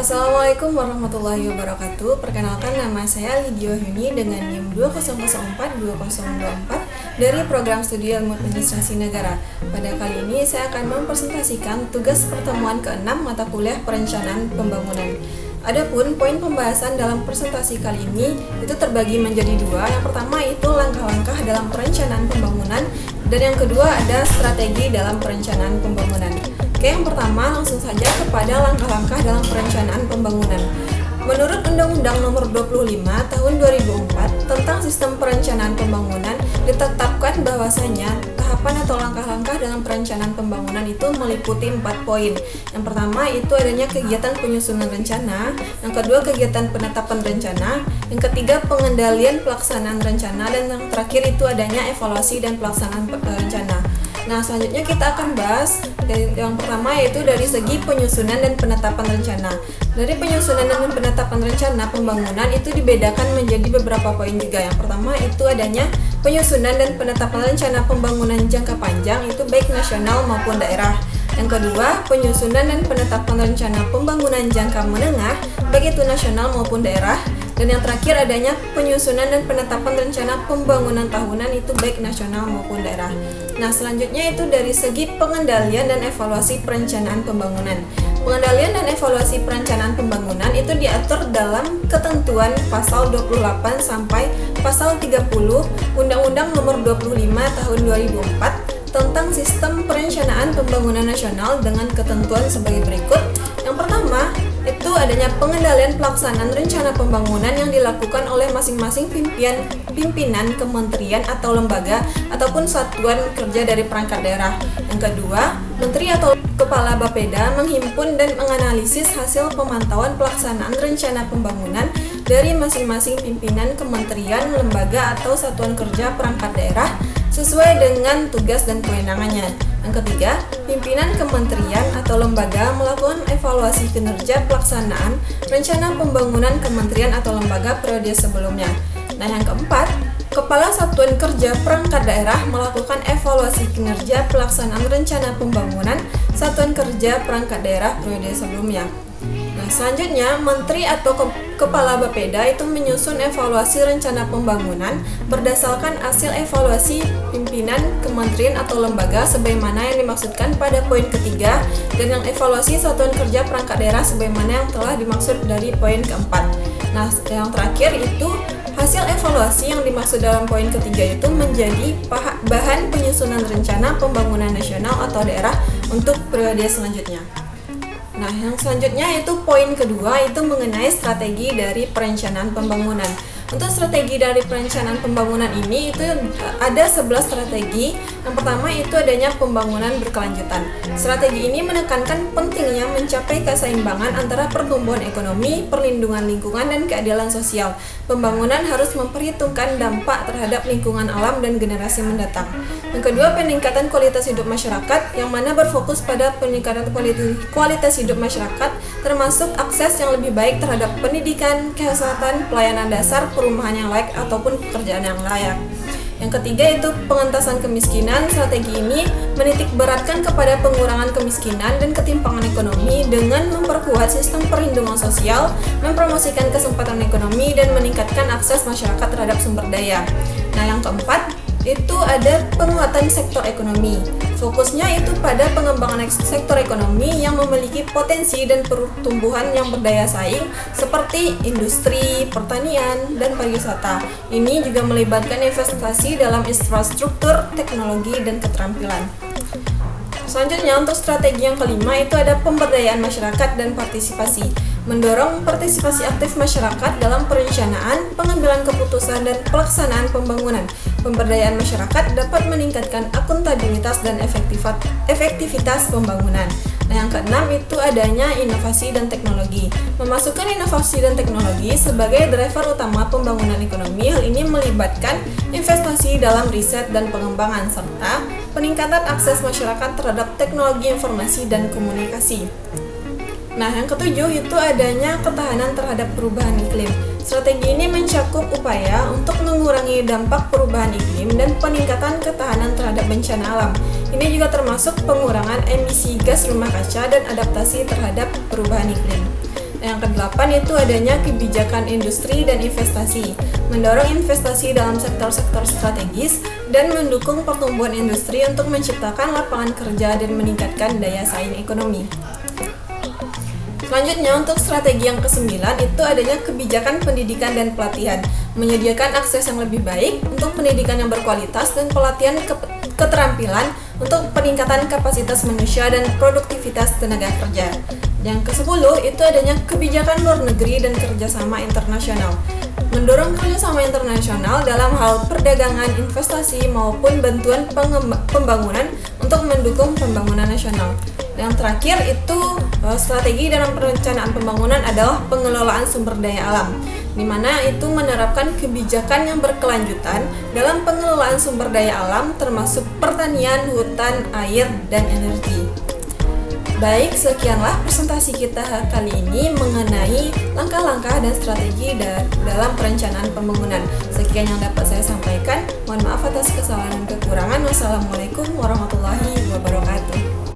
Assalamualaikum warahmatullahi wabarakatuh. Perkenalkan, nama saya Lydia Yuni dengan NIM 2004-2024 dari Program Studi Ilmu Administrasi Negara. Pada kali ini saya akan mempresentasikan tugas pertemuan ke-6 mata kuliah Perencanaan Pembangunan. Adapun poin pembahasan dalam presentasi kali ini itu terbagi menjadi dua. Yang pertama itu langkah-langkah dalam perencanaan pembangunan, dan yang kedua ada strategi dalam perencanaan pembangunan. Oke, yang pertama langsung saja kepada langkah-langkah dalam perencanaan pembangunan. Menurut Undang-Undang Nomor 25 Tahun 2004 tentang Sistem Perencanaan Pembangunan, ditetapkan bahwasanya tahapan atau langkah-langkah dalam perencanaan pembangunan itu meliputi 4 poin. Yang pertama itu adanya kegiatan penyusunan rencana, yang kedua kegiatan penetapan rencana, yang ketiga pengendalian pelaksanaan rencana, dan yang terakhir itu adanya evaluasi dan pelaksanaan rencana. Nah, selanjutnya kita akan bahas yang pertama yaitu dari segi penyusunan dan penetapan rencana. Dari penyusunan dan penetapan rencana pembangunan itu dibedakan menjadi beberapa poin juga. Yang pertama itu adanya penyusunan dan penetapan rencana pembangunan jangka panjang itu baik nasional maupun daerah. Yang kedua, penyusunan dan penetapan rencana pembangunan jangka menengah baik itu nasional maupun daerah. Dan yang terakhir adanya penyusunan dan penetapan rencana pembangunan tahunan itu baik nasional maupun daerah. Nah, selanjutnya itu dari segi pengendalian dan evaluasi perencanaan pembangunan. Pengendalian dan evaluasi perencanaan pembangunan itu diatur dalam ketentuan pasal 28 sampai pasal 30 Undang-Undang Nomor 25 Tahun 2004 tentang Sistem Perencanaan Pembangunan Nasional dengan ketentuan sebagai berikut. Yang pertama, itu adanya pengendalian pelaksanaan rencana pembangunan yang dilakukan oleh masing-masing pimpinan kementerian atau lembaga ataupun satuan kerja dari perangkat daerah. Yang kedua, menteri atau kepala Bapeda menghimpun dan menganalisis hasil pemantauan pelaksanaan rencana pembangunan dari masing-masing pimpinan kementerian, lembaga atau satuan kerja perangkat daerah sesuai dengan tugas dan kewenangannya. Yang ketiga, pimpinan kementerian atau lembaga melakukan evaluasi kinerja pelaksanaan rencana pembangunan kementerian atau lembaga periode sebelumnya. Nah, yang keempat, kepala satuan kerja perangkat daerah melakukan evaluasi kinerja pelaksanaan rencana pembangunan satuan kerja perangkat daerah periode sebelumnya. Nah, selanjutnya, menteri atau kepala Bapeda itu menyusun evaluasi rencana pembangunan berdasarkan hasil evaluasi pimpinan kementerian atau lembaga sebagaimana yang dimaksudkan pada poin ketiga, dan yang evaluasi satuan kerja perangkat daerah sebagaimana yang telah dimaksud dari poin keempat. Nah, yang terakhir itu hasil evaluasi yang dimaksud dalam poin ketiga itu menjadi bahan penyusunan rencana pembangunan nasional atau daerah untuk periode selanjutnya. Nah, yang selanjutnya itu poin kedua itu mengenai strategi dari perencanaan pembangunan. Untuk strategi dari perencanaan pembangunan ini itu ada 11 strategi. Yang pertama itu adanya pembangunan berkelanjutan. Strategi ini menekankan pentingnya mencapai keseimbangan antara pertumbuhan ekonomi, perlindungan lingkungan, dan keadilan sosial. Pembangunan harus memperhitungkan dampak terhadap lingkungan alam dan generasi mendatang. Yang kedua, peningkatan kualitas hidup masyarakat, yang mana berfokus pada peningkatan kualitas hidup masyarakat, termasuk akses yang lebih baik terhadap pendidikan, kesehatan, pelayanan dasar, perumahan yang layak ataupun pekerjaan yang layak. Yang ketiga itu pengentasan kemiskinan. Strategi ini menitik beratkan kepada pengurangan kemiskinan dan ketimpangan ekonomi dengan memperkuat sistem perlindungan sosial, mempromosikan kesempatan ekonomi, dan meningkatkan akses masyarakat terhadap sumber daya. Nah, yang keempat itu ada penguatan sektor ekonomi. Fokusnya itu pada pengembangan sektor ekonomi yang memiliki potensi dan pertumbuhan yang berdaya saing seperti industri, pertanian, dan pariwisata. Ini juga melibatkan investasi dalam infrastruktur, teknologi, dan keterampilan. Selanjutnya, untuk strategi yang kelima itu ada pemberdayaan masyarakat dan partisipasi. Mendorong partisipasi aktif masyarakat dalam perencanaan, pengambilan keputusan, dan pelaksanaan pembangunan. Pemberdayaan masyarakat dapat meningkatkan akuntabilitas dan efektivitas pembangunan. Nah, yang keenam itu adanya inovasi dan teknologi. Memasukkan inovasi dan teknologi sebagai driver utama pembangunan ekonomi. Hal ini melibatkan investasi dalam riset dan pengembangan serta peningkatan akses masyarakat terhadap teknologi informasi dan komunikasi. Nah, yang ketujuh itu adanya ketahanan terhadap perubahan iklim. Strategi ini mencakup upaya untuk mengurangi dampak perubahan iklim dan peningkatan ketahanan terhadap bencana alam. Ini juga termasuk pengurangan emisi gas rumah kaca dan adaptasi terhadap perubahan iklim. Yang kedelapan itu adanya kebijakan industri dan investasi, mendorong investasi dalam sektor-sektor strategis dan mendukung pertumbuhan industri untuk menciptakan lapangan kerja dan meningkatkan daya saing ekonomi. Selanjutnya untuk strategi yang ke-9 itu adanya kebijakan pendidikan dan pelatihan, menyediakan akses yang lebih baik untuk pendidikan yang berkualitas dan pelatihan keterampilan untuk peningkatan kapasitas manusia dan produktivitas tenaga kerja. Yang ke-10 itu adanya kebijakan luar negeri dan kerjasama internasional, mendorong kerjasama internasional dalam hal perdagangan, investasi maupun bantuan pembangunan untuk mendukung pembangunan nasional. Yang terakhir itu strategi dalam perencanaan pembangunan adalah pengelolaan sumber daya alam, di mana itu menerapkan kebijakan yang berkelanjutan dalam pengelolaan sumber daya alam termasuk pertanian, hutan, air, dan energi. Baik, sekianlah presentasi kita kali ini mengenai langkah-langkah dan strategi dalam perencanaan pembangunan. Sekian yang dapat saya sampaikan. Mohon maaf atas kesalahan dan kekurangan. Wassalamualaikum warahmatullahi